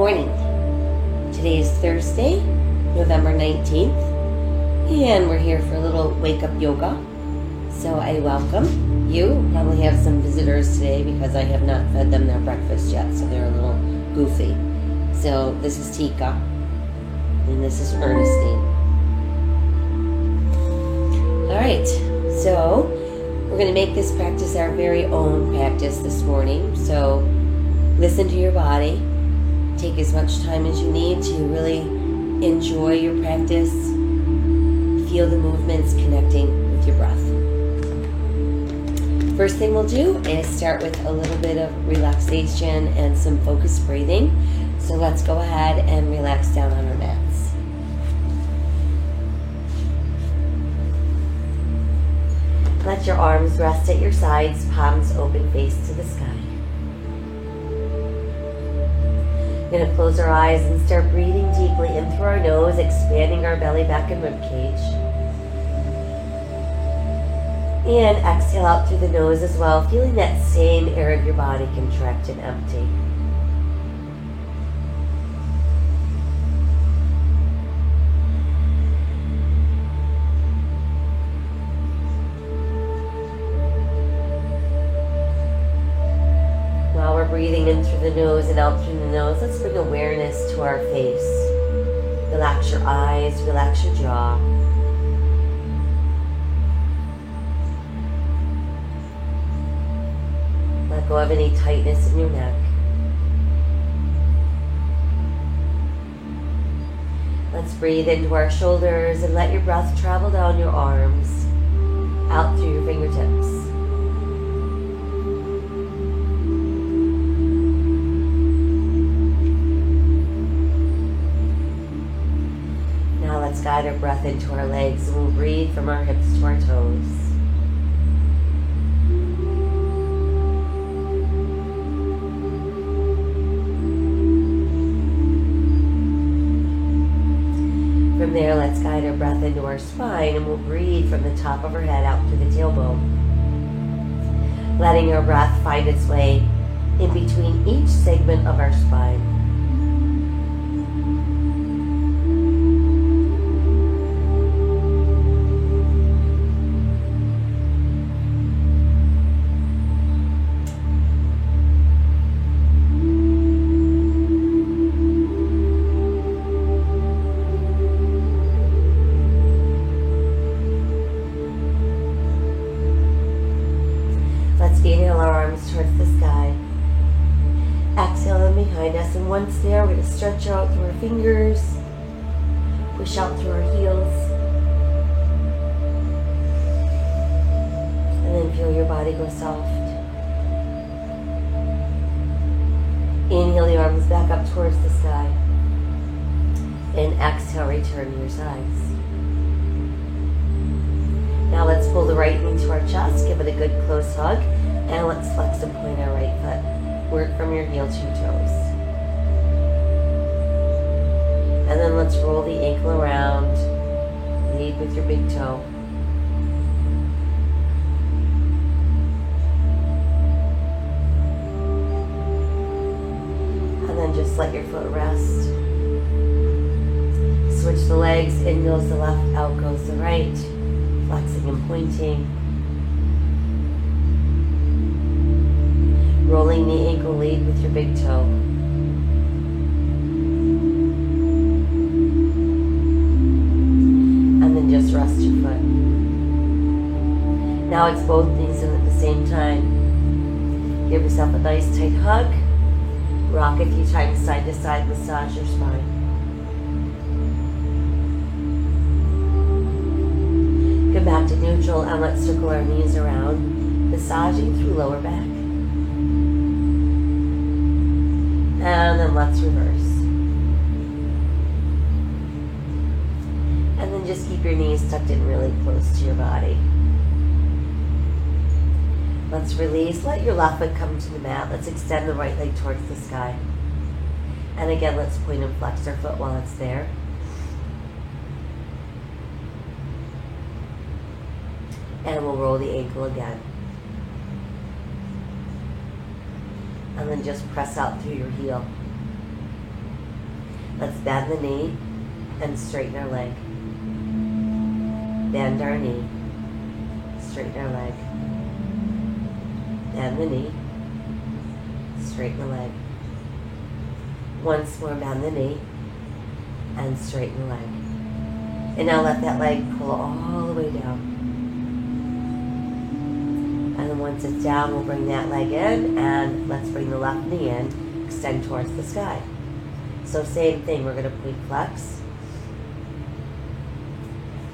morning. Today is Thursday, November 19th, and we're here for a little wake-up yoga. So I welcome you. Probably have some visitors today because I have not fed them their breakfast yet, so they're a little goofy. So this is Tika, and this is Ernestine. Alright, so we're going to make this practice our very own practice this morning. So listen to your body. Take as much time as you need to really enjoy your practice. Feel the movements connecting with your breath. First thing we'll do is start with a little bit of relaxation and some focused breathing. So let's go ahead and relax down on our mats. Let your arms rest at your sides, palms open, face to the sky. We're going to close our eyes and start breathing deeply in through our nose, expanding our belly, back, and rib cage. And exhale out through the nose as well, feeling that same area of your body contract and empty. While we're breathing in through the nose and out through the nose, let's bring awareness to our face. Relax your eyes, relax your jaw. Let go of any tightness in your neck. Let's breathe into our shoulders and let your breath travel down your arms, out through your fingertips. Now let's guide our breath into our legs, and we'll breathe from our hips to our toes. From there, let's guide our breath into our spine, and we'll breathe from the top of our head out through the tailbone. Letting our breath find its way in between each segment of our spine. Inhale our arms towards the sky. Exhale them behind us, and once there, we're going to stretch out through our fingers, push out through our heels, and then feel your body go soft. Inhale the arms back up towards the sky, and exhale, return to your sides. Now let's pull the right knee to our chest, give it a good close hug. And let's flex and point our right foot. Work from your heel to your toes. And then let's roll the ankle around. Lead with your big toe. And then just let your foot rest. Switch the legs. In goes the left, out goes the right. Flexing and pointing. Rolling the ankle, lead with your big toe. And then just rest your foot. Now it's both knees in at the same time. Give yourself a nice tight hug. Rock a few times side to side, massage your spine. Come back to neutral and let's circle our knees around, massaging through lower back. And then let's reverse. And then just keep your knees tucked in really close to your body. Let's release. Let your left foot come to the mat. Let's extend the right leg towards the sky. And again, let's point and flex our foot while it's there. And we'll roll the ankle again. And then just press out through your heel. Let's bend the knee and straighten our leg. Bend our knee, straighten our leg. Bend the knee, straighten the leg. Once more, bend the knee and straighten the leg. And now let that leg pull all the way down. And then once it's down, we'll bring that leg in, and let's bring the left knee in, extend towards the sky. So same thing, we're going to point flex.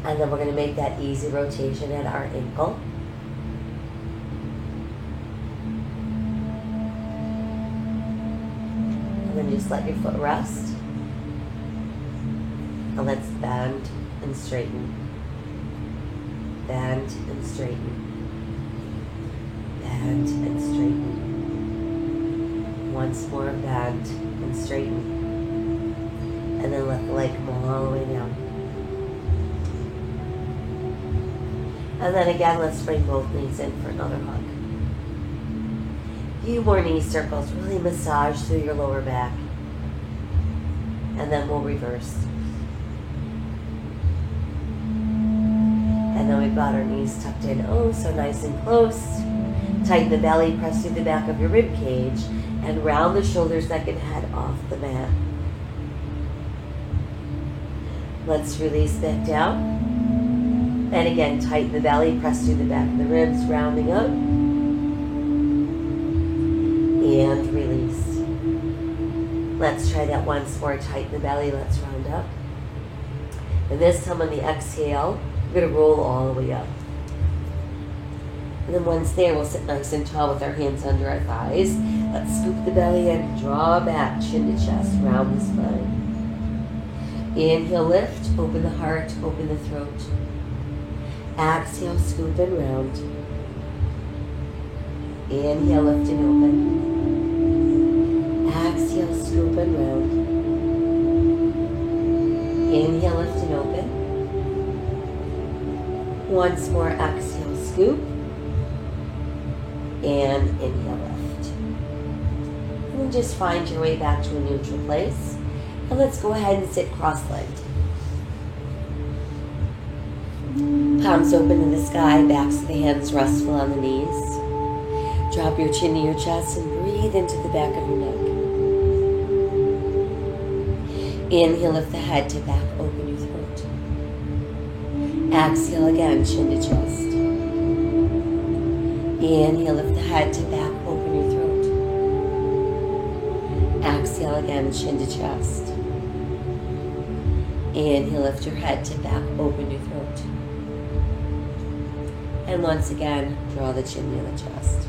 And then we're going to make that easy rotation at our ankle. And then just let your foot rest. And let's bend and straighten. Bend and straighten. Bend and straighten. Once more, bend and straighten. And then let the leg come all the way down. And then again, let's bring both knees in for another hug. Few more knee circles, really massage through your lower back. And then we'll reverse. And then we've got our knees tucked in, oh, so nice and close. Tighten the belly, press through the back of your rib cage, and round the shoulders, neck, and head off the mat. Let's release that down. And again, tighten the belly, press through the back of the ribs, rounding up. And release. Let's try that once more. Tighten the belly, let's round up. And this time on the exhale, we're going to roll all the way up. And then once there, we'll sit nice and tall with our hands under our thighs. Let's scoop the belly and draw back, chin to chest, round the spine. Inhale, lift, open the heart, open the throat. Exhale, scoop and round. Inhale, lift and open. Exhale, scoop and round. Inhale, lift and open. Once more, exhale, scoop. And inhale, lift. And then just find your way back to a neutral place. And let's go ahead and sit cross-legged. Palms open to the sky, backs of the hands restful on the knees. Drop your chin to your chest and breathe into the back of your neck. Inhale, lift the head to back, open your throat. Exhale again, chin to chest. Inhale, lift the head to back, open your throat. Exhale again, chin to chest. Inhale, lift your head to back, open your throat. And once again, draw the chin near the chest.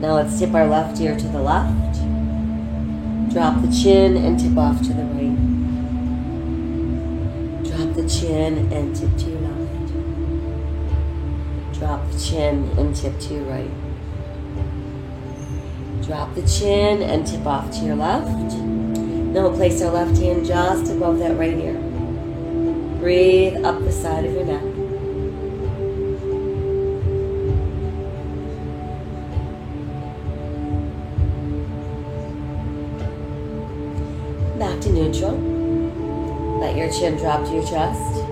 Now let's tip our left ear to the left. Drop the chin and tip off to the right. Drop the chin and tip to your left. Drop the chin and tip to your right. Drop the chin and tip off to your left. Now we'll place our left hand just above that right ear. Breathe up the side of your neck. Back to neutral. Let your chin drop to your chest.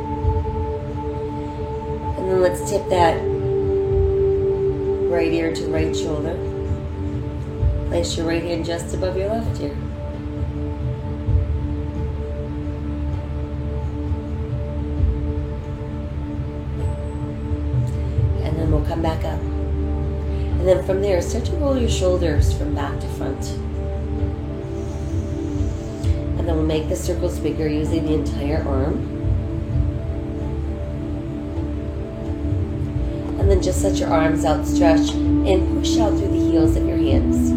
And then let's tip that right ear to right shoulder. Place your right hand just above your left ear. And then we'll come back up. And then from there, start to roll your shoulders from back to front. And then we'll make the circles bigger using the entire arm. And then just let your arms outstretch and push out through the heels of your hands.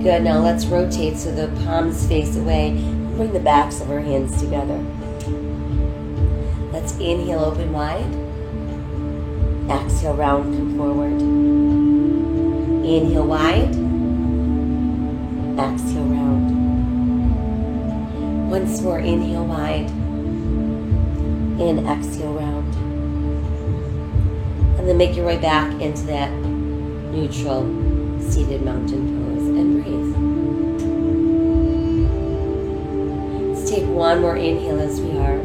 Good, now let's rotate so the palms face away and bring the backs of our hands together. Let's inhale, open wide. Exhale, round, come forward. Inhale, wide. Exhale, round. Once more, inhale, wide. And exhale, round. And then make your way back into that neutral seated mountain pose, and breathe. Let's take one more inhale as we are.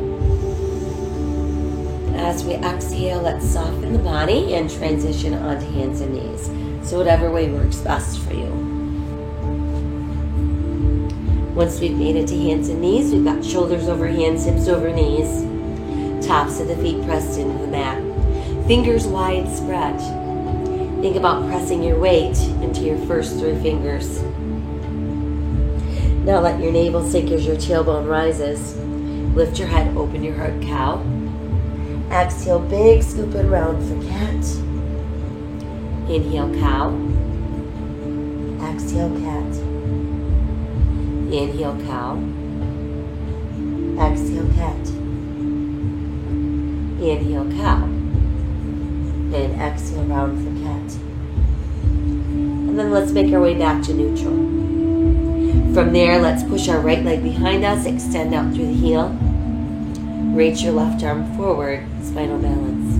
As we exhale, let's soften the body and transition onto hands and knees. So whatever way works best for you. Once we've made it to hands and knees, we've got shoulders over hands, hips over knees, tops of the feet pressed into the mat. Fingers wide spread. Think about pressing your weight into your first 3 fingers. Now let your navel sink as your tailbone rises. Lift your head, open your heart, cow. Exhale, big scoop and round for cat. Inhale, cow. Exhale, cat. Inhale, cow. Exhale, cat. Inhale, cow. And exhale, round for cat. And then let's make our way back to neutral. From there, let's push our right leg behind us, extend out through the heel. Reach your left arm forward, spinal balance.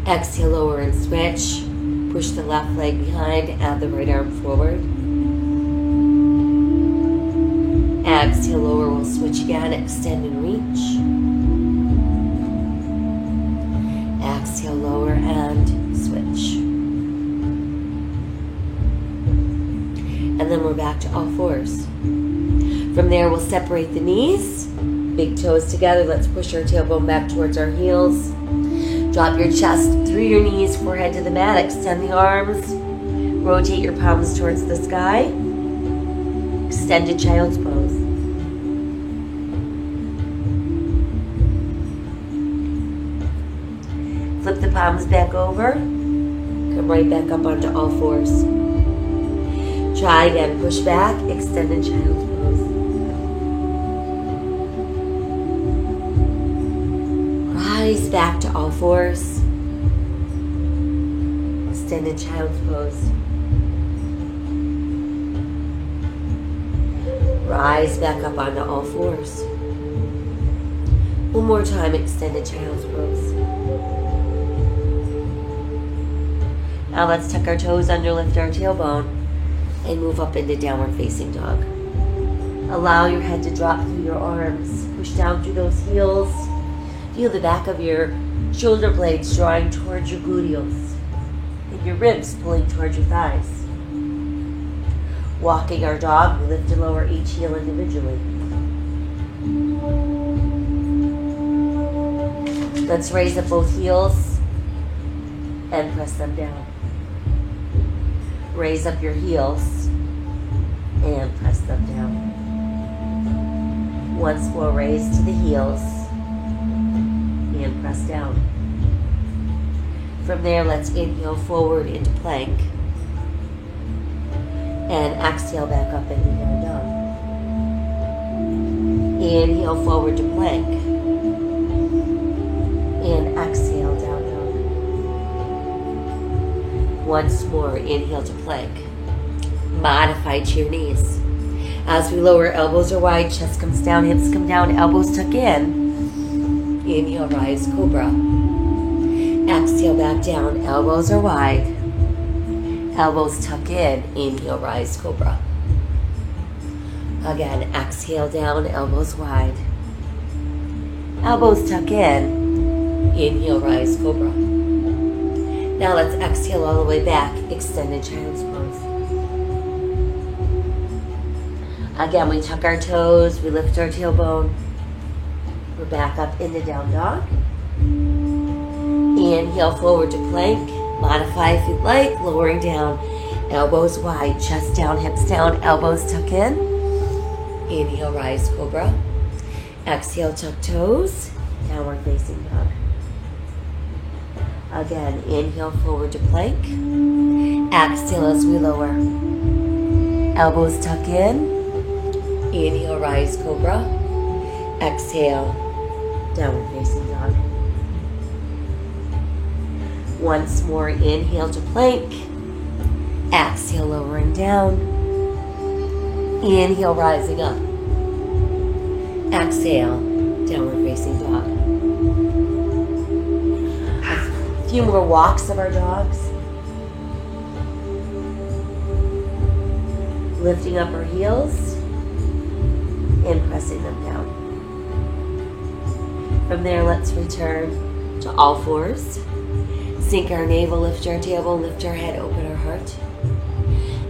Exhale, lower and switch. Push the left leg behind, add the right arm forward. Exhale, lower, we'll switch again, extend and reach. Exhale, lower and switch. And then we're back to all fours. From there, we'll separate the knees, big toes together. Let's push our tailbone back towards our heels. Drop your chest through your knees, forehead to the mat. Extend the arms. Rotate your palms towards the sky. Extended child's pose. Flip the palms back over. Come right back up onto all fours. Try again. Push back. Extended child's pose. Rise back to all fours. Extended child's pose. Rise back up onto all fours. One more time, extended child's pose. Now let's tuck our toes under, lift our tailbone, and move up into downward facing dog. Allow your head to drop through your arms. Push down through those heels. Feel the back of your shoulder blades drawing towards your gluteals and your ribs pulling towards your thighs. Walking our dog, we lift and lower each heel individually. Let's raise up both heels and press them down. Raise up your heels and press them down. Once more, raise to the heels and press down. From there, let's inhale forward into plank and exhale back up into down dog. Inhale forward to plank and exhale down dog. Once more, inhale to plank. Modify to your knees. As we lower, elbows are wide, chest comes down, hips come down, elbows tuck in. Inhale, rise, cobra. Exhale, back down, elbows are wide. Elbows tuck in, inhale, rise, cobra. Again, exhale down, elbows wide. Elbows tuck in, inhale, rise, cobra. Now let's exhale all the way back, extended child's pose. Again, we tuck our toes, we lift our tailbone. We're back up into down dog. Inhale forward to plank. Modify if you'd like, lowering down. Elbows wide, chest down, hips down, elbows tuck in. Inhale, rise, cobra. Exhale, tuck toes. Downward facing dog. Again, inhale forward to plank. Exhale as we lower. Elbows tuck in. Inhale, rise, cobra. Exhale, downward facing dog. Once more, inhale to plank. Exhale, lowering down. Inhale, rising up. Exhale, downward facing dog. A few more walks of our dogs. lifting up our heels and pressing them down. From there, let's return to all fours. Sink our navel, lift our tailbone, lift our head, open our heart.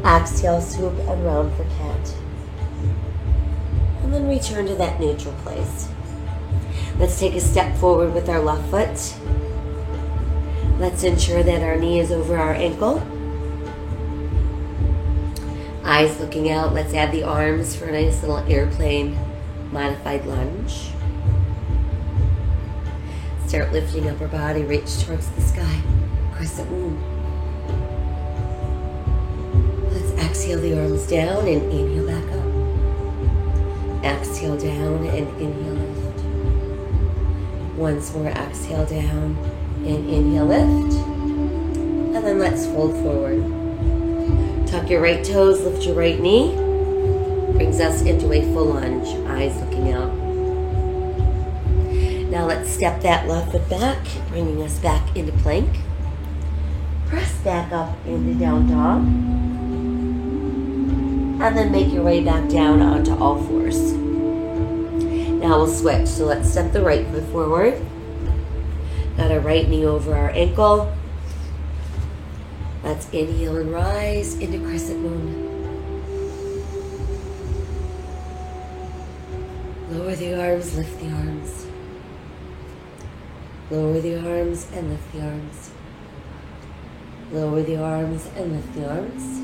Exhale, swoop and round for cat. And then return to that neutral place. Let's take a step forward with our left foot. Let's ensure that our knee is over our ankle. Eyes looking out. Let's add the arms for a nice little airplane modified lunge. Start lifting up our body, reach towards the sky. Crescent moon. Let's exhale the arms down and inhale back up. Exhale down and inhale lift. Once more, exhale down and inhale lift. And then let's fold forward. Tuck your right toes, lift your right knee. Brings us into a full lunge, eyes looking out. Now let's step that left foot back, bringing us back into plank. Press back up into down dog. And then make your way back down onto all fours. Now we'll switch. So let's step the right foot forward. Got our right knee over our ankle. Let's inhale and rise into crescent moon. Lower the arms, lift the arms. Lower the arms and lift the arms. Lower the arms and lift the arms.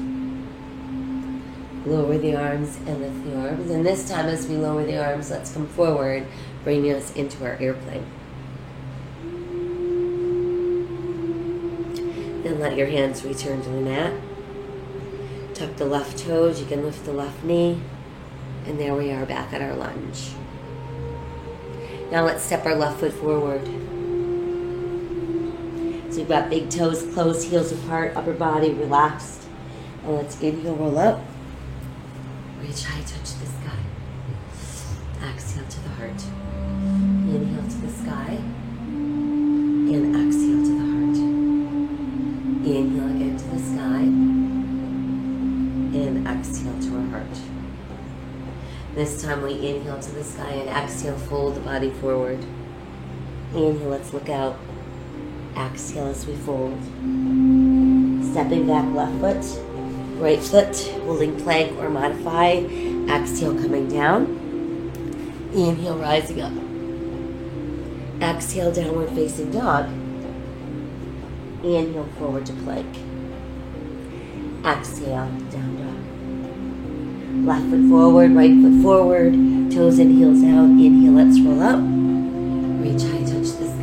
Lower the arms and lift the arms. And this time as we lower the arms, let's come forward, bringing us into our airplane. Then let your hands return to the mat. Tuck the left toes, you can lift the left knee. And there we are back at our lunge. Now let's step our left foot forward. So we've got big toes closed, heels apart, upper body relaxed. And let's inhale, roll up. Reach high, touch the sky. Exhale to the heart. Inhale to the sky. And exhale to the heart. Inhale again to the sky. And exhale to our heart. This time we inhale to the sky and exhale, fold the body forward. Inhale, let's look out. Exhale as we fold. Stepping back, left foot, right foot, holding plank or modify. Exhale, coming down. Inhale, rising up. Exhale, downward facing dog. Inhale, forward to plank. Exhale, down dog. Left foot forward, right foot forward, toes and heels out. Inhale, let's roll up. Reach high, touch the sky.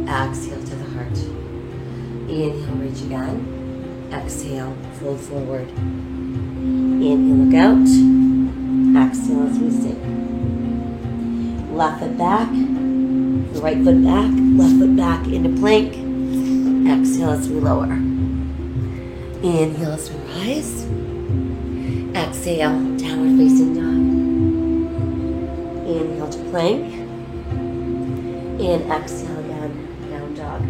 Exhale to the heart. Inhale, reach again. Exhale, fold forward. Inhale, look out. Exhale as we sink. Left foot back, the right foot back, left foot back into plank. Exhale as we lower. Inhale as we rise. Exhale, downward facing dog. Inhale to plank. And exhale again, down dog.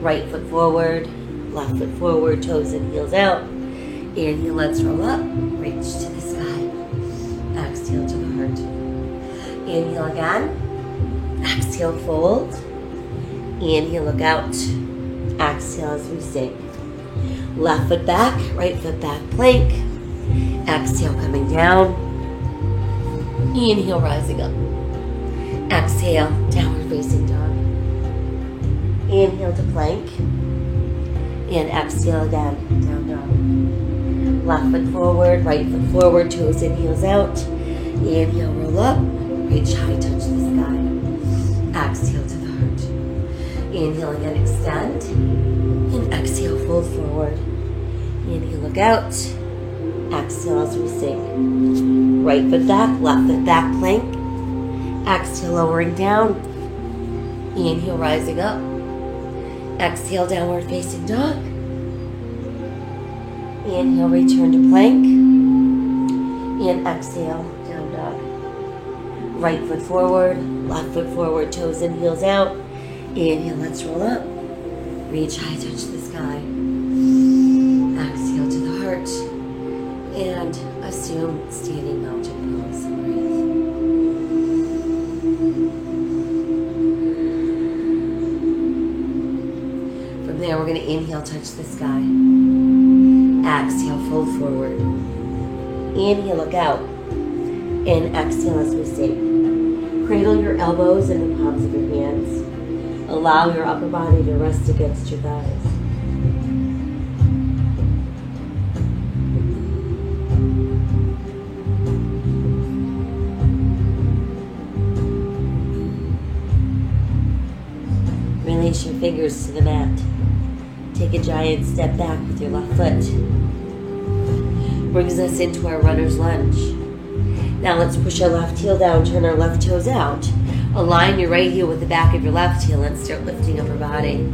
Right foot forward, left foot forward, toes and heels out. Inhale, let's roll up. Reach to the sky. Exhale to the heart. Inhale again. Exhale, fold. Inhale, look out. Exhale as we sink. Left foot back, right foot back, plank. Exhale, coming down. Inhale, rising up. Exhale, downward facing dog. Inhale to plank. And exhale again, down dog. Left foot forward, right foot forward, toes and heels out. Inhale, roll up. Reach high, touch the sky. Exhale to the heart. Inhale again, extend. And exhale, fold forward. Inhale, look out. Exhale as we sink. Right foot back, left foot back, plank. Exhale, lowering down. Inhale, rising up. Exhale, downward facing dog. Inhale, return to plank. And exhale, down dog. Right foot forward, left foot forward, toes and heels out. Inhale, let's roll up. Reach high, touch the sky. Exhale to the heart. And assume standing mountain pose. Breathe. From there, we're going to inhale, touch the sky. Exhale, fold forward. Inhale, look out. And exhale as we sink. Cradle your elbows in the palms of your hands. Allow your upper body to rest against your thighs. Release your fingers to the mat. Take a giant step back with your left foot. Brings us into our runner's lunge. Now let's push our left heel down, turn our left toes out. Align your right heel with the back of your left heel and start lifting up our body.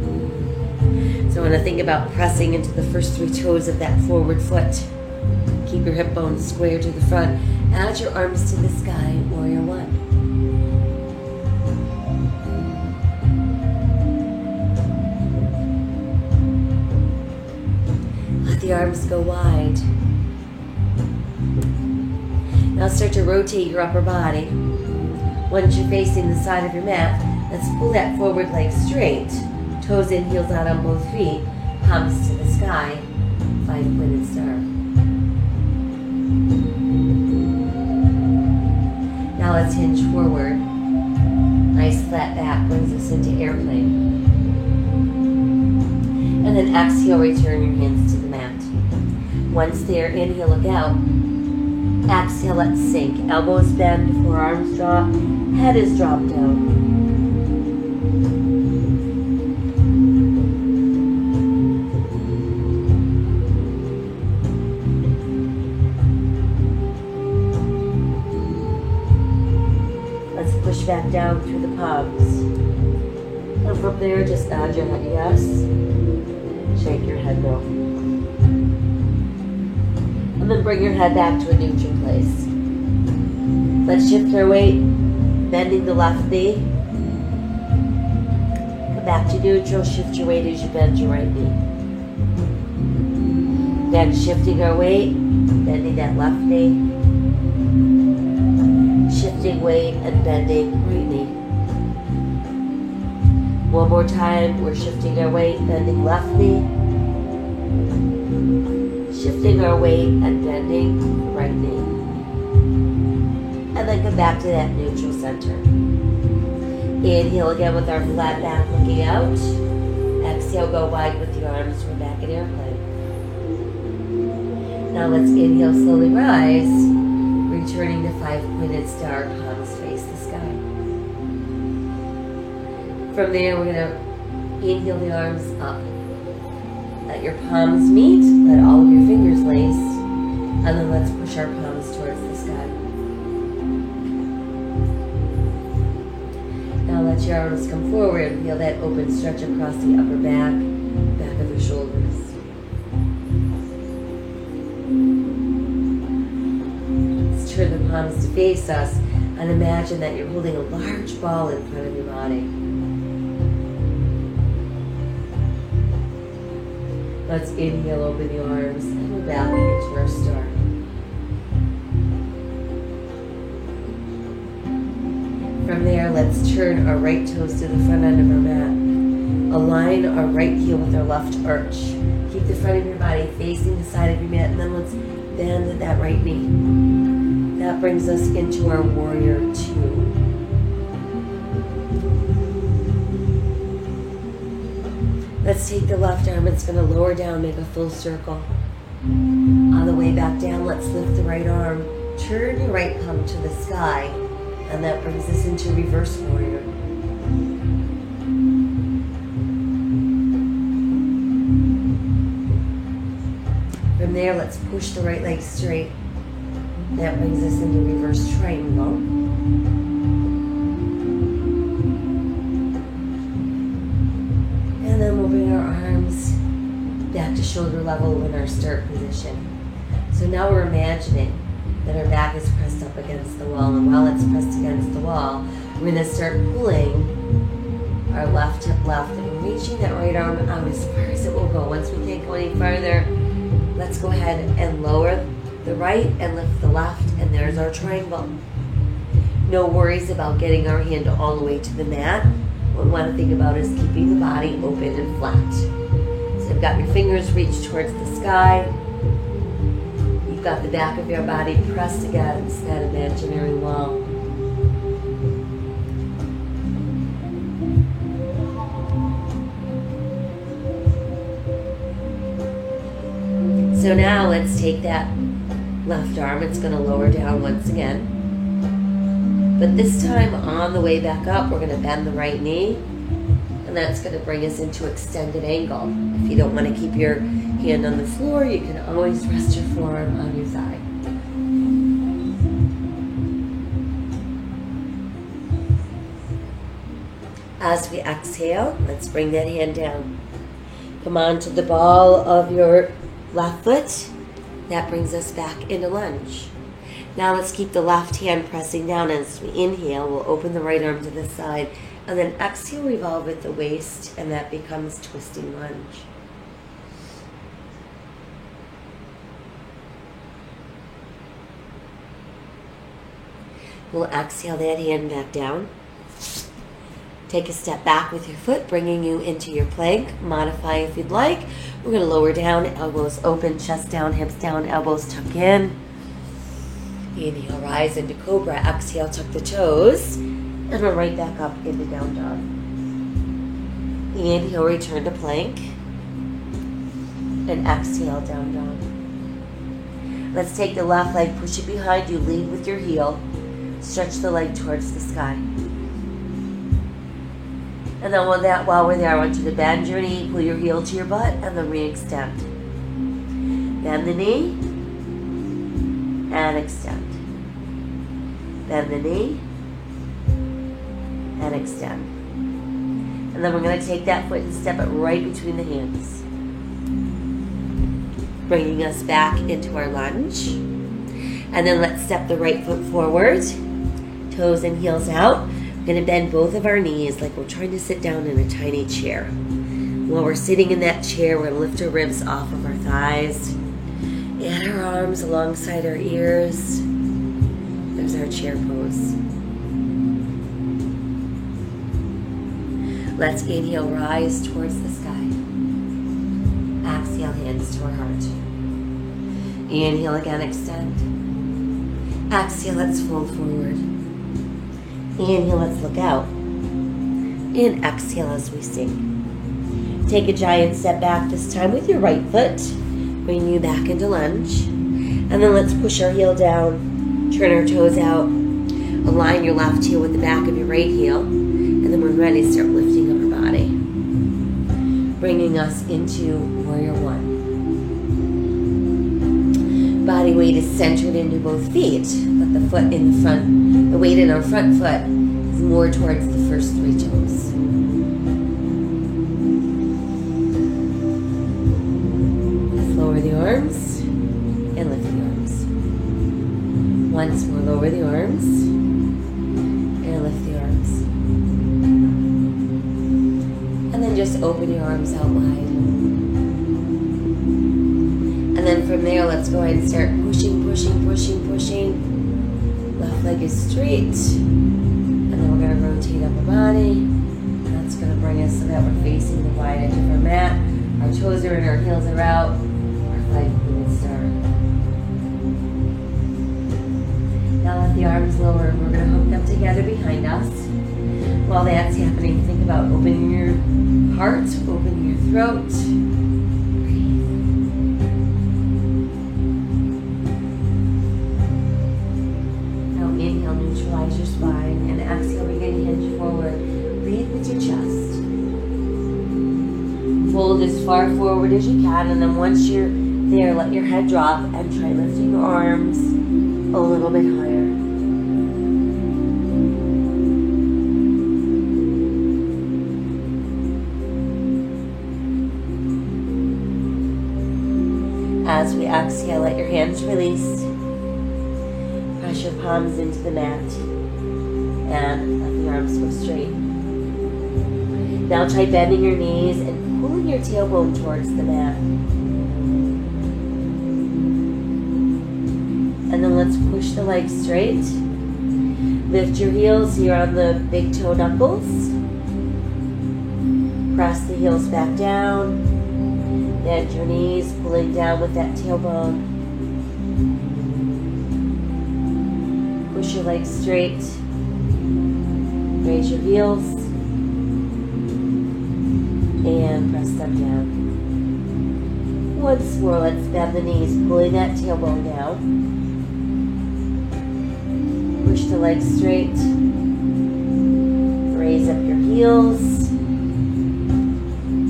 So I want to think about pressing into the first 3 toes of that forward foot. Keep your hip bones square to the front. Add your arms to the sky, warrior 1. Let the arms go wide. Now start to rotate your upper body. Once you're facing the side of your mat, let's pull that forward leg straight. Toes in, heels out on both feet. Palms to the sky. 5-pointed star. Now let's hinge forward. Nice flat back brings us into airplane. And then exhale, return your hands to the mat. Once there, inhale, look out. Exhale, let's sink. Elbows bend, forearms drop, head is dropped down. Let's push back down through the palms. And from there, just nod your head yes. Shake your head no. And then bring your head back to a neutral place. Let's shift our weight, bending the left knee. Come back to neutral, shift your weight as you bend your right knee. Then shifting our weight, bending that left knee. Shifting weight and bending right knee. One more time, we're shifting our weight, bending left knee. Shifting our weight and bending right knee. And then come back to that neutral center. Inhale again with our flat back looking out. Exhale, go wide with your arms. We're back in airplane. Now let's inhale, slowly rise. Returning to 5-pointed star, palms face the sky. From there, we're going to inhale the arms up. Let your palms meet, let all of your fingers lace, and then let's push our palms towards the sky. Now let your arms come forward, feel that open stretch across the upper back, back of the shoulders. Let's turn the palms to face us, and imagine that you're holding a large ball in front of your body. Let's inhale, open the arms, and we're back into our star. From there, let's turn our right toes to the front end of our mat. Align our right heel with our left arch. Keep the front of your body facing the side of your mat, and then let's bend that right knee. That brings us into our warrior 2. Let's take the left arm, it's going to lower down, make a full circle. On the way back down, let's lift the right arm. Turn your right palm to the sky, and that brings us into reverse warrior. From there, let's push the right leg straight. That brings us into reverse triangle. And then we'll bring our arms back to shoulder level in our start position. So now we're imagining that our back is pressed up against the wall, and while it's pressed against the wall, we're going to start pulling our left hip left and reaching that right arm out as far as it will go. Once we can't go any farther, let's go ahead and lower the right and lift the left, and there's our triangle. No worries about getting our hand all the way to the mat. What we want to think about is keeping the body open and flat. So you've got your fingers reached towards the sky. You've got the back of your body pressed against that imaginary wall. So now let's take that left arm. It's going to lower down once again. But this time on the way back up, we're going to bend the right knee. And that's going to bring us into extended angle. If you don't want to keep your hand on the floor, you can always rest your forearm on your thigh. As we exhale, let's bring that hand down. Come on to the ball of your left foot. That brings us back into lunge. Now let's keep the left hand pressing down. As we inhale, we'll open the right arm to the side, and then exhale, revolve at the waist, and that becomes twisting lunge. We'll exhale that hand back down. Take a step back with your foot, bringing you into your plank. Modify if you'd like. We're going to lower down, elbows open, chest down, hips down, elbows tuck in. Inhale, rise into cobra. Exhale, tuck the toes. And we're right back up into down dog. Inhale, return to plank. And exhale, down dog. Let's take the left leg, push it behind you, lead with your heel. Stretch the leg towards the sky. And then while we're there, I want you to bend your knee, pull your heel to your butt, and then re-extend. Bend the knee, and extend. Bend the knee, and extend. And then we're going to take that foot and step it right between the hands. Bringing us back into our lunge. And then let's step the right foot forward, toes and heels out. We're going to bend both of our knees like we're trying to sit down in a tiny chair. While we're sitting in that chair, we're going to lift our ribs off of our thighs. And our arms alongside our ears. There's our chair pose. Let's inhale, rise towards the sky. Exhale, hands to our heart. Inhale again, extend. Exhale, let's fold forward. Inhale, let's look out. And exhale as we sink. Take a giant step back this time with your right foot. Bring you back into lunge. And then let's push our heel down. Turn our toes out. Align your left heel with the back of your right heel. And then when ready, start lifting up our body. Bringing us into warrior one. Body weight is centered into both feet, but the foot in the front, the weight in our front foot is more towards the first three toes. Let's lower the arms and lift the arms. Once more, lower the arms and lift the arms. And then just open your arms out wide. And then from there, let's go ahead and start pushing, pushing, pushing, pushing. Left leg is straight. And then we're going to rotate up our body. That's going to bring us so that we're facing the wide edge of our mat. Our toes are in, our heels are out. Our flight fluid start. Now let the arms lower, and we're going to hook them together behind us. While that's happening, think about opening your heart, opening your throat. Neutralize your spine, and exhale, begin to hinge forward. Lead with your chest. Fold as far forward as you can, and then once you're there, let your head drop and try lifting your arms a little bit higher. As we exhale, let your hands release. Press your palms into the mat and let the arms go straight. Now try bending your knees and pulling your tailbone towards the mat. And then let's push the legs straight. Lift your heels here on the big toe knuckles. Press the heels back down. Bend your knees, pulling down with that tailbone. Push your legs straight. Raise your heels. And press them down. Once more, let's bend the knees, pulling that tailbone down. Push the legs straight. Raise up your heels.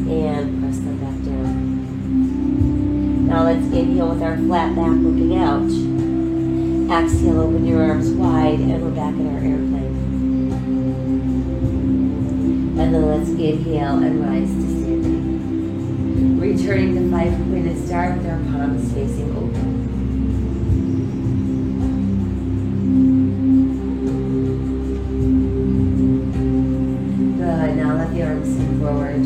And press them back down. Now let's inhale with our flat back looking out. Exhale, open your arms wide, and we're back in our airplane. And then let's inhale and rise to standing. Returning to 5-pointed star with our palms facing open. Good. Now let the arms sink forward.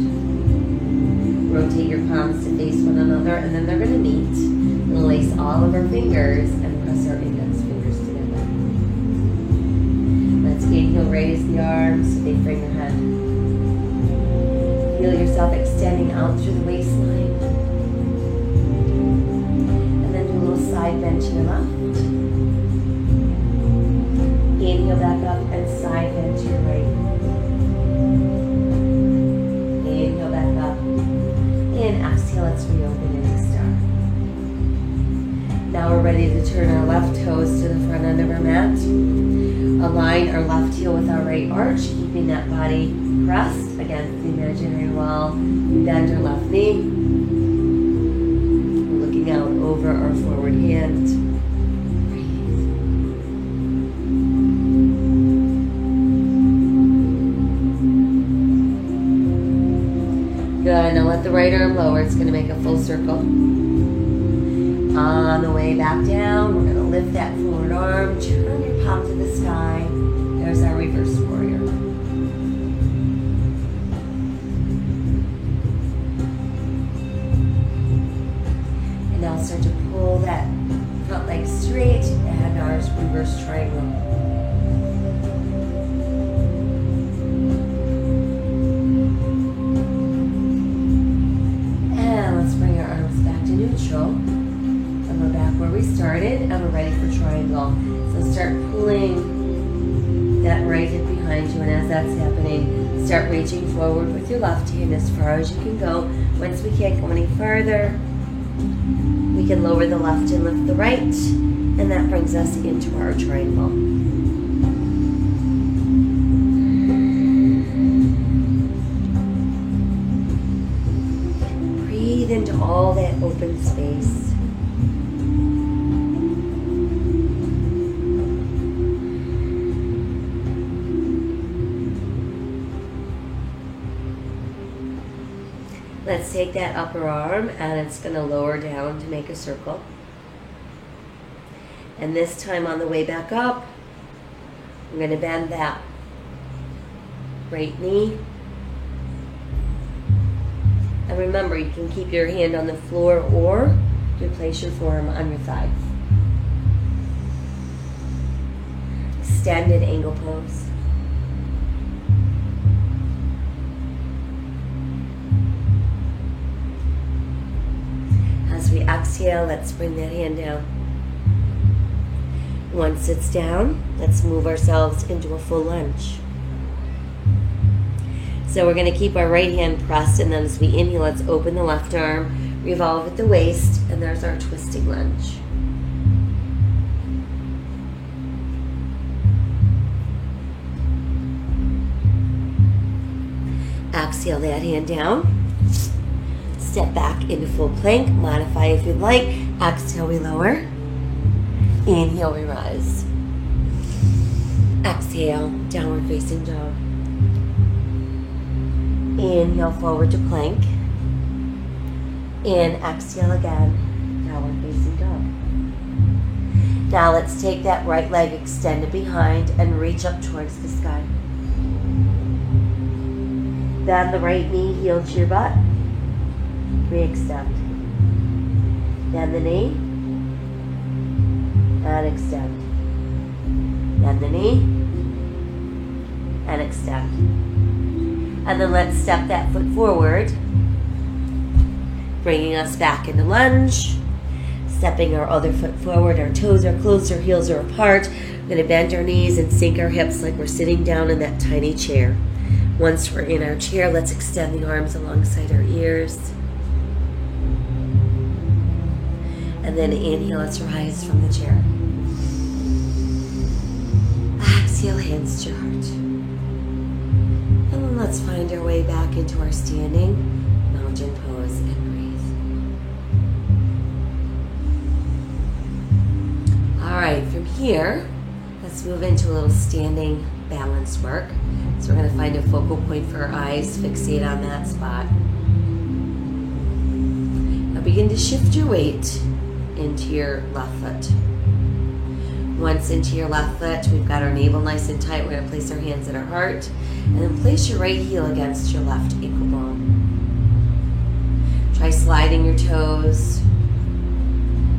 Rotate your palms to face one another, and then they're going to meet. We'll lace all of our fingers and press our index fingers together. Let's inhale, raise the arms so they frame your head. Feel yourself extending out through the waistline. And then do a little side bend to your left. Inhale back up and side bend to your right. Inhale back up. And exhale, let's reopen into star. Now we're ready to turn our left toes to the front end of our mat. Align our left heel with our right arch, keeping that body pressed against the imaginary wall. We bend our left knee. We're looking out over our forward hand. Good. Now let the right arm lower. It's going to make a full circle. On the way back down, we're going to lift that forward arm, turn your palm to the sky. There's our reverse warrior. And now start to pull that front leg straight and our reverse triangle. And let's bring our arms back to neutral. And we're back where we started, and we're ready for triangle. So start pulling that right hip behind you, and as that's happening, start reaching forward with your left hand as far as you can go. Once we can't go any farther, we can lower the left and lift the right, and that brings us into our triangle. Breathe into all that open space. Let's take that upper arm and it's going to lower down to make a circle. And this time on the way back up, I'm going to bend that right knee. And remember, you can keep your hand on the floor or you place your forearm on your thigh. Extended angle pose. As we exhale, let's bring that hand down. Once it's down, let's move ourselves into a full lunge. So we're going to keep our right hand pressed, and then as we inhale, let's open the left arm, revolve at the waist, and there's our twisting lunge. Exhale that hand down. Step back into full plank. Modify if you'd like. Exhale, we lower. Inhale, we rise. Exhale, downward facing dog. Inhale, forward to plank. And exhale again, downward facing dog. Now let's take that right leg extended behind and reach up towards the sky. Bend the right knee, heel to your butt. Re-extend. Bend the knee. and extend. Bend the knee and extend. And then let's step that foot forward, bringing us back into lunge. Stepping our other foot forward, our toes are closed, our heels are apart. We're going to bend our knees and sink our hips like we're sitting down in that tiny chair. Once we're in our chair, let's extend the arms alongside our ears. And then inhale, let's rise from the chair. Exhale, hands to your heart. And then let's find our way back into our standing mountain pose and breathe. All right, from here, let's move into a little standing balance work. So we're going to find a focal point for our eyes, fixate on that spot. Now begin to shift your weight into your left foot. Once into your left foot, we've got our navel nice and tight. We're going to place our hands at our heart, and then place your right heel against your left ankle bone. Try sliding your toes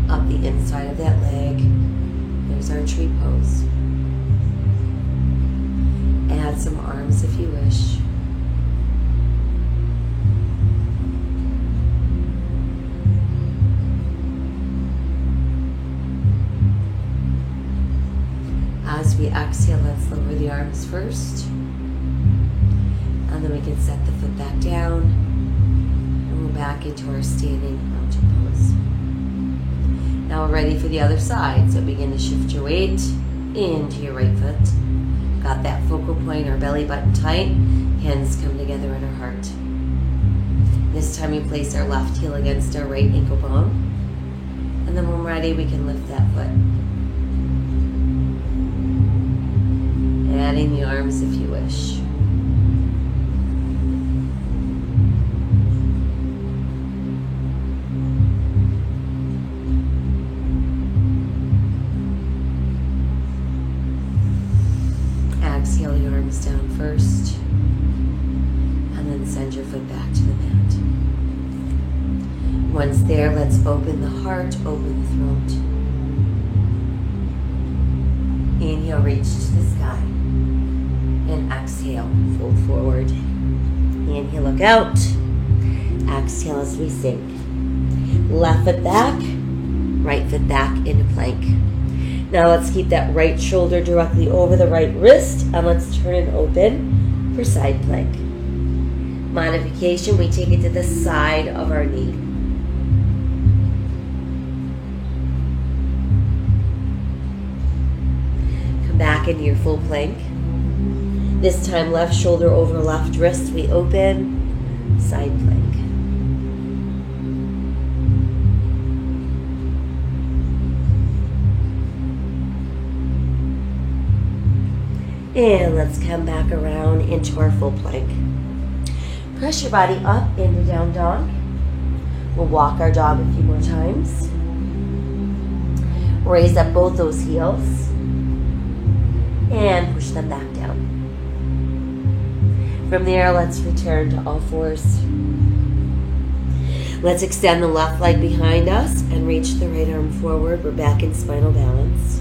up the inside of that leg. There's our tree pose. Add some arms if you wish. As we exhale, let's lower the arms first. And then we can set the foot back down. And we're back into our standing mountain pose. Now we're ready for the other side. So begin to shift your weight into your right foot. Got that focal point, our belly button tight. Hands come together in our heart. This time we place our left heel against our right ankle bone. And then when we're ready, we can lift that foot. Adding the arms if you wish. Exhale your arms down first, and then send your foot back to the mat. Once there, let's open the heart, open the throat. Inhale, reach to the sky. And exhale, fold forward. Inhale, look out. Exhale as we sink. Left foot back, right foot back into plank. Now let's keep that right shoulder directly over the right wrist, and let's turn it open for side plank. Modification, we take it to the side of our knee. Come back into your full plank. This time, left shoulder over left wrist, we open, side plank. And let's come back around into our full plank. Press your body up into down dog. We'll walk our dog a few more times. Raise up both those heels and push them back down. From there, let's return to all fours. Let's extend the left leg behind us and reach the right arm forward. We're back in spinal balance.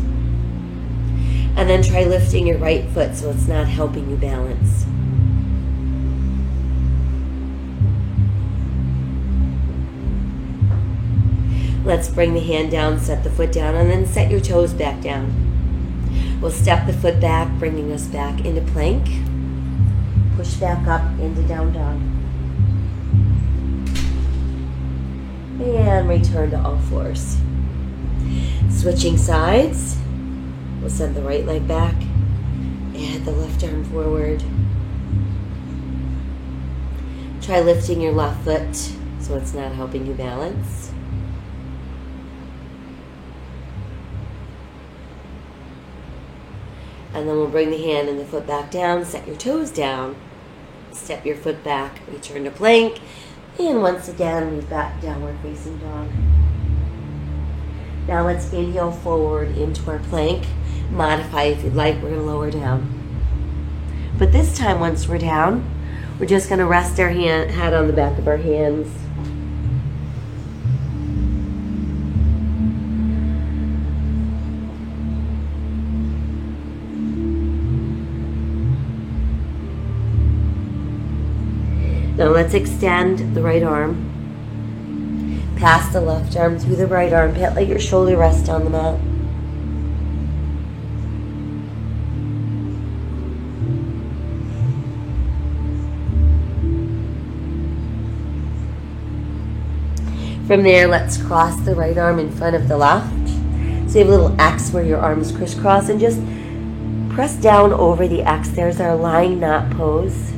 And then try lifting your right foot so it's not helping you balance. Let's bring the hand down, set the foot down, and then set your toes back down. We'll step the foot back, bringing us back into plank. Push back up into down dog. And return to all fours. Switching sides. We'll send the right leg back. Add the left arm forward. Try lifting your left foot so it's not helping you balance. And then we'll bring the hand and the foot back down, set your toes down, step your foot back, return to plank, and once again, we've got downward facing dog. Now let's inhale forward into our plank. Modify if you'd like, we're gonna lower down. But this time, once we're down, we're just gonna rest our head on the back of our hands. Now let's extend the right arm. Pass the left arm through the right armpit. Let your shoulder rest on the mat. From there, let's cross the right arm in front of the left. So you have a little X where your arms crisscross, and just press down over the X. There's our lying knot pose.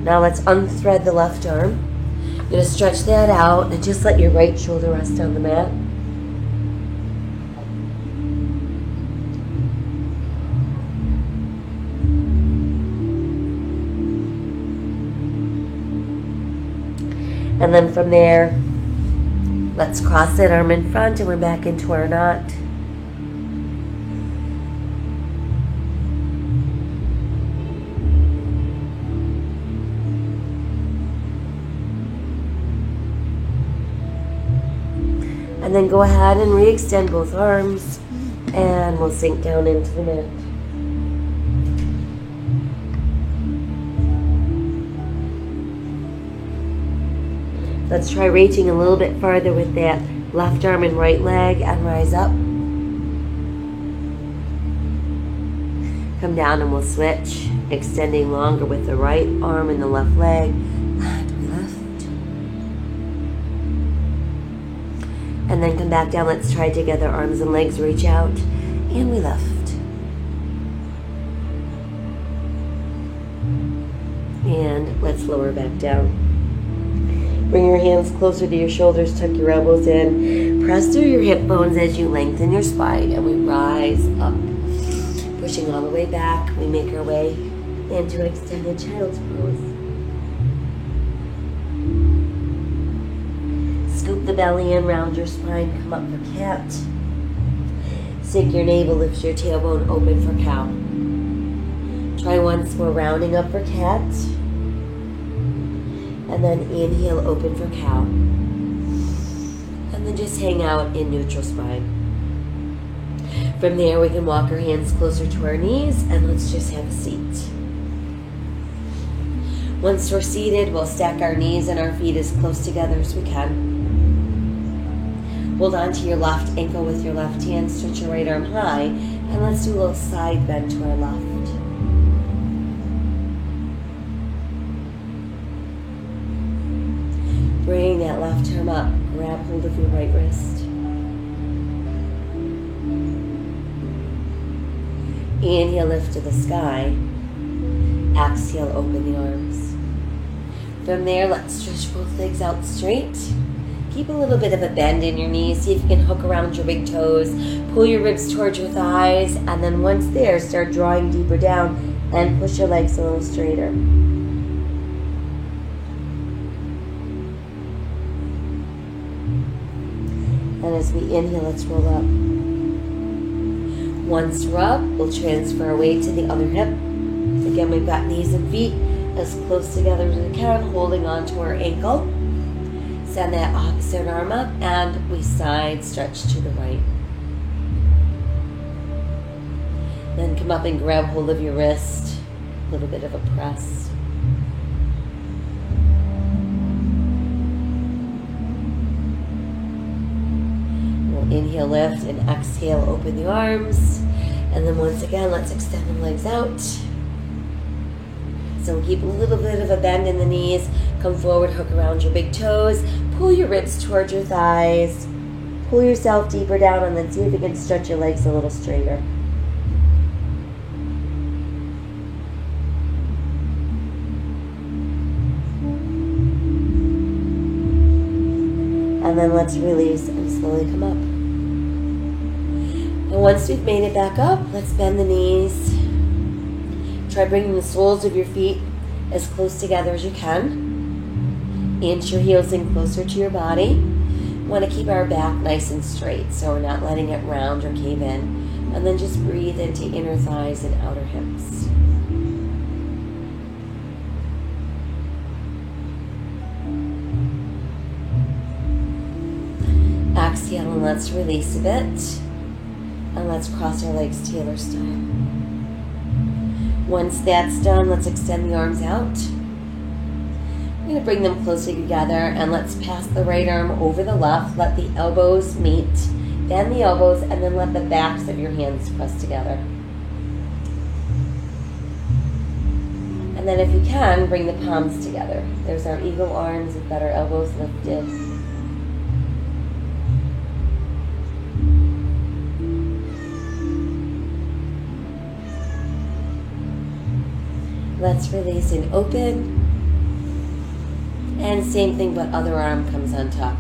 Now let's unthread the left arm. You're going to stretch that out and just let your right shoulder rest on the mat. And then from there, let's cross that arm in front and we're back into our knot. And then go ahead and re-extend both arms and we'll sink down into the mat. Let's try reaching a little bit farther with that left arm and right leg and rise up. Come down and we'll switch, extending longer with the right arm and the left leg. And we lift. And then come back down. Let's try together. Arms and legs reach out and we lift. And let's lower back down. Bring your hands closer to your shoulders, tuck your elbows in. Press through your hip bones as you lengthen your spine and we rise up. Pushing all the way back, we make our way into extended child's pose. Scoop the belly in, round your spine, come up for cat. Sink your navel, lift your tailbone, open for cow. Try once more, rounding up for cat. And then inhale, open for cow. And then just hang out in neutral spine. From there, we can walk our hands closer to our knees and let's just have a seat. Once we're seated, we'll stack our knees and our feet as close together as we can. Hold on to your left ankle with your left hand, stretch your right arm high, and let's do a little side bend to our left. Bring that left arm up, grab hold of your right wrist. Inhale, lift to the sky. Exhale, open the arms. From there, let's stretch both legs out straight. Keep a little bit of a bend in your knees. See if you can hook around your big toes. Pull your ribs towards your thighs. And then once there, start drawing deeper down and push your legs a little straighter. And as we inhale, let's roll up. Once we're up, we'll transfer our weight to the other hip. Again, we've got knees and feet as close together as we can, holding on to our ankle. Send that opposite arm up, and we side stretch to the right. Then come up and grab hold of your wrist. A little bit of a press. Inhale, lift, and exhale, open the arms. And then once again, let's extend the legs out. So keep a little bit of a bend in the knees. Come forward, hook around your big toes. Pull your ribs towards your thighs. Pull yourself deeper down, and then see if you can stretch your legs a little straighter. And then let's release and slowly come up. And once we've made it back up, let's bend the knees. Try bringing the soles of your feet as close together as you can. Inch your heels in closer to your body. We want to keep our back nice and straight so we're not letting it round or cave in. And then just breathe into inner thighs and outer hips. Exhale and let's release a bit. And let's cross our legs Taylor style. Once that's done, let's extend the arms out. We're going to bring them closely together and let's pass the right arm over the left. Let the elbows meet. Bend the elbows and then let the backs of your hands press together. And then if you can, bring the palms together. There's our eagle arms. We've got our elbows lifted. Let's release and open. And same thing, but other arm comes on top.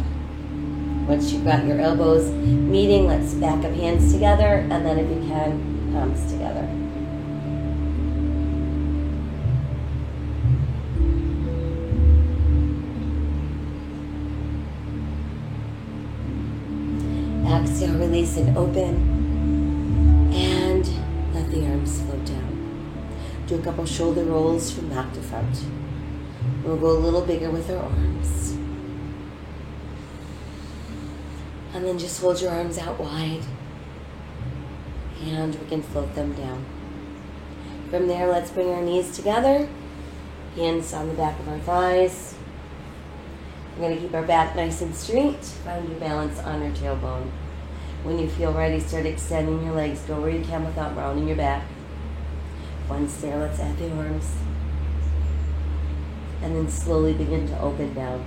Once you've got your elbows meeting, let's back of hands together, and then if you can, palms together. Exhale, release and open, and let the arms float down. Do a couple shoulder rolls from back to front. We'll go a little bigger with our arms. And then just hold your arms out wide. And we can float them down. From there, let's bring our knees together. Hands on the back of our thighs. We're going to keep our back nice and straight. Find your balance on your tailbone. When you feel ready, start extending your legs. Go where you can without rounding your back. Once there, let's add the arms. And then slowly begin to open down.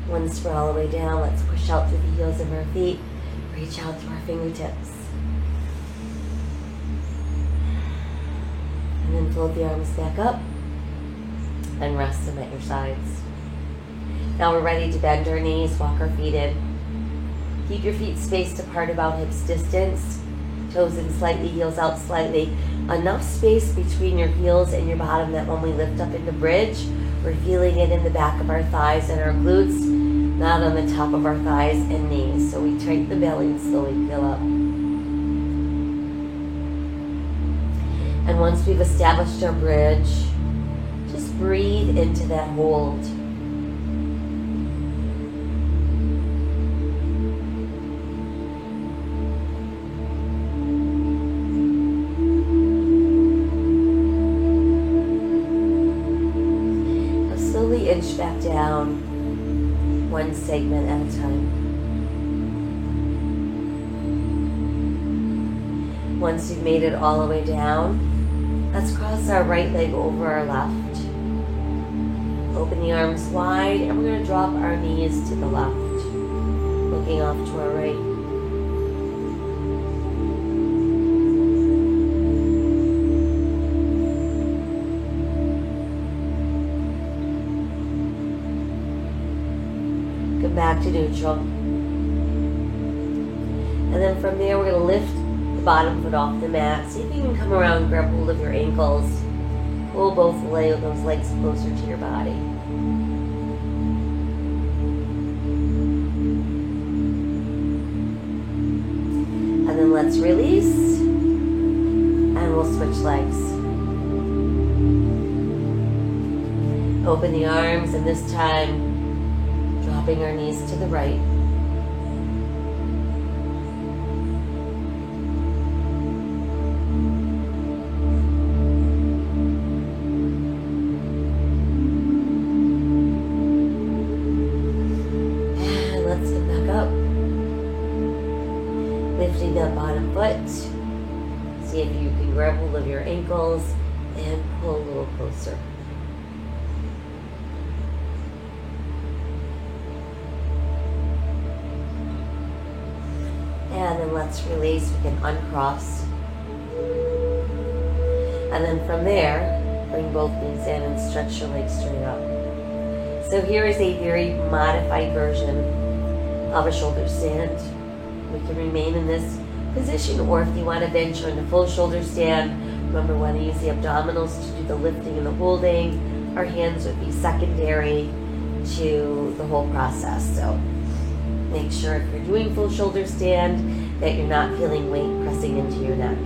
Once we're all the way down, let's push out through the heels of our feet. Reach out through our fingertips. And then float the arms back up. And rest them at your sides. Now we're ready to bend our knees, walk our feet in. Keep your feet spaced apart about hips distance. Toes in slightly, heels out slightly. Enough space between your heels and your bottom that when we lift up into bridge, we're feeling it in the back of our thighs and our glutes, not on the top of our thighs and knees. So we tighten the belly and slowly peel up. And once we've established our bridge, just breathe into that hold. Inch back down, one segment at a time. Once you've made it all the way down, let's cross our right leg over our left. Open the arms wide, and we're going to drop our knees to the left, looking off to our right. Back to neutral. And then from there, we're going to lift the bottom foot off the mat. See if you can come around, grab hold of your ankles. Pull both those legs closer to your body. And then let's release. And we'll switch legs. Open the arms, and this time, dropping our knees to the right. And let's get back up. Lifting that bottom foot. See if you can grab hold of your ankles and pull a little closer. And then let's release. We can uncross. And then from there, bring both knees in and stretch your legs straight up. So here is a very modified version of a shoulder stand. We can remain in this position, or if you want to venture into full shoulder stand, remember we want to use the abdominals to do the lifting and the holding. Our hands would be secondary to the whole process. So make sure if you're doing full shoulder stand that you're not feeling weight pressing into your neck.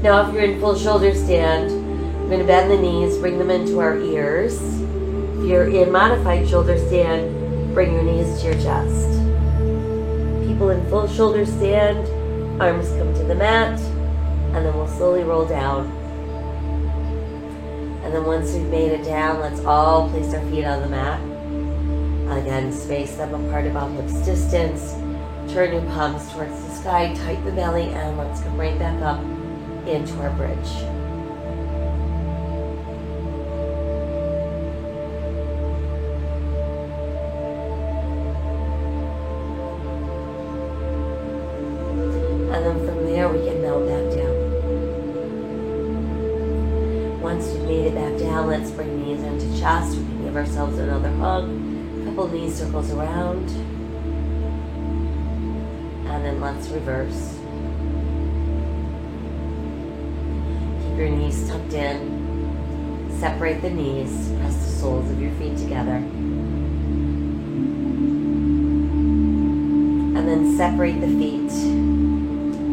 Now if you're in full shoulder stand, we're going to bend the knees, bring them into our ears. If you're in modified shoulder stand, bring your knees to your chest. People in full shoulder stand, arms come to the mat, and then we'll slowly roll down. And then once we've made it down, let's all place our feet on the mat. Again, space them apart about hips distance. Turn your palms towards the sky, tighten the belly, and let's come right back up into our bridge. And then from there, we can melt back down. Once we've made it back down, let's bring knees into chest. We can give ourselves another hug. A couple knee circles around. And then let's reverse. Keep your knees tucked in. Separate the knees. Press the soles of your feet together. And then separate the feet.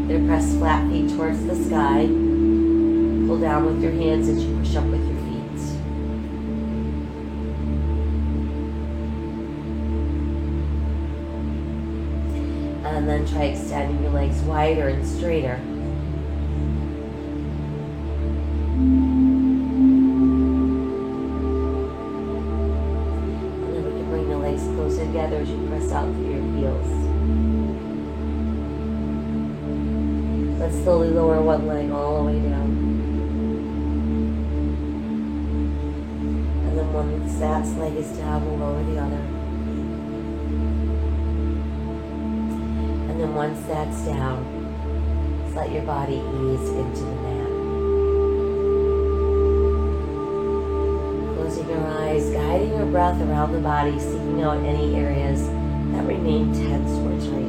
Then press flat feet towards the sky. Pull down with your hands as you push up with your feet. And then try extending your legs wider and straighter. And then we can bring the legs closer together as you press out through your heels. Let's slowly lower one leg all the way down. And then once that leg is down, we'll lower the other. And then once that's down, just let your body ease into the mat. Closing your eyes, guiding your breath around the body, seeking out any areas that remain tense or tight.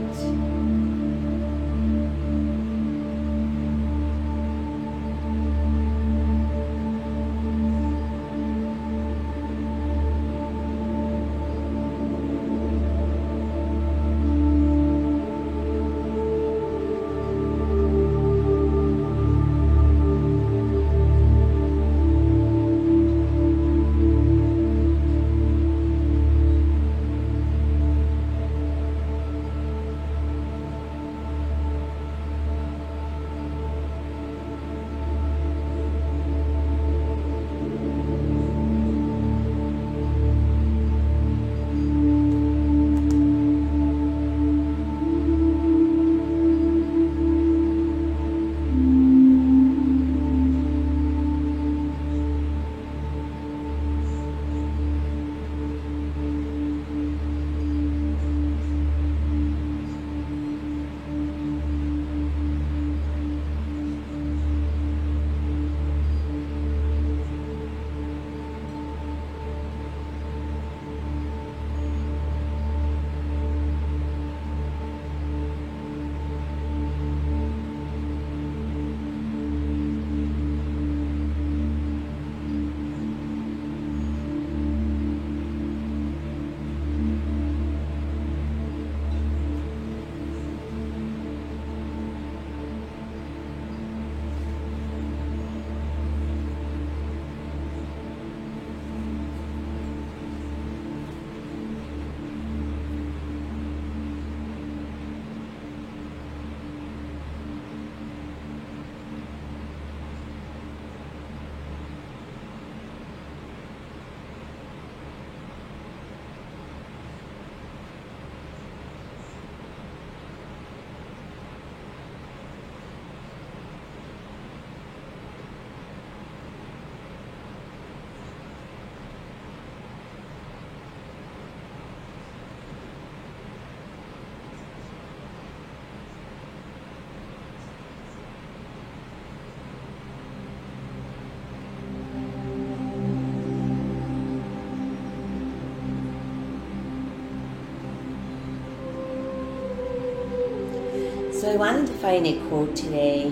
So I wanted to find a quote today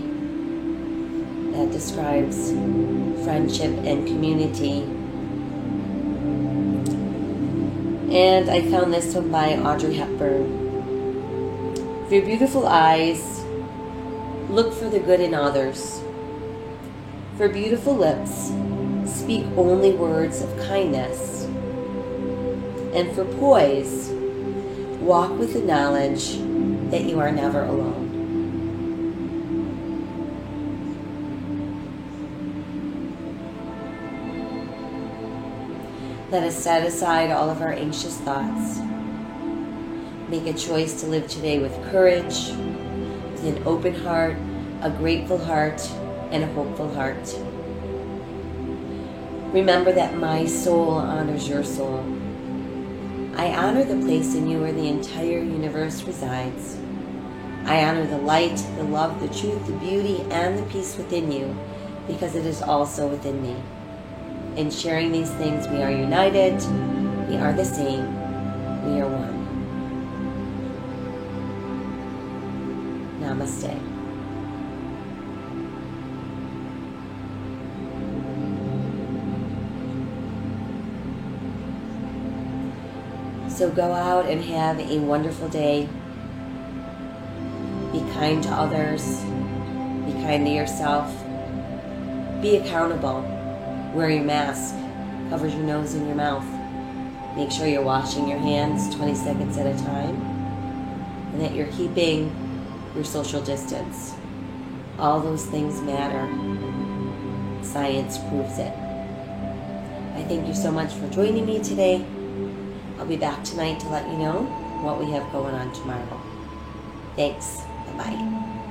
that describes friendship and community. And I found this one by Audrey Hepburn. With your beautiful eyes, look for the good in others. For beautiful lips, speak only words of kindness. And for poise, walk with the knowledge that you are never alone. Let us set aside all of our anxious thoughts. Make a choice to live today with courage, with an open heart, a grateful heart, and a hopeful heart. Remember that my soul honors your soul. I honor the place in you where the entire universe resides. I honor the light, the love, the truth, the beauty, and the peace within you, because it is also within me. In sharing these things, we are united, we are the same, we are one. Namaste. So go out and have a wonderful day. Be kind to others. Be kind to yourself. Be accountable. Wear your mask. Cover your nose and your mouth. Make sure you're washing your hands 20 seconds at a time. And that you're keeping your social distance. All those things matter. Science proves it. I thank you so much for joining me today. I'll be back tonight to let you know what we have going on tomorrow. Thanks. Bye-bye.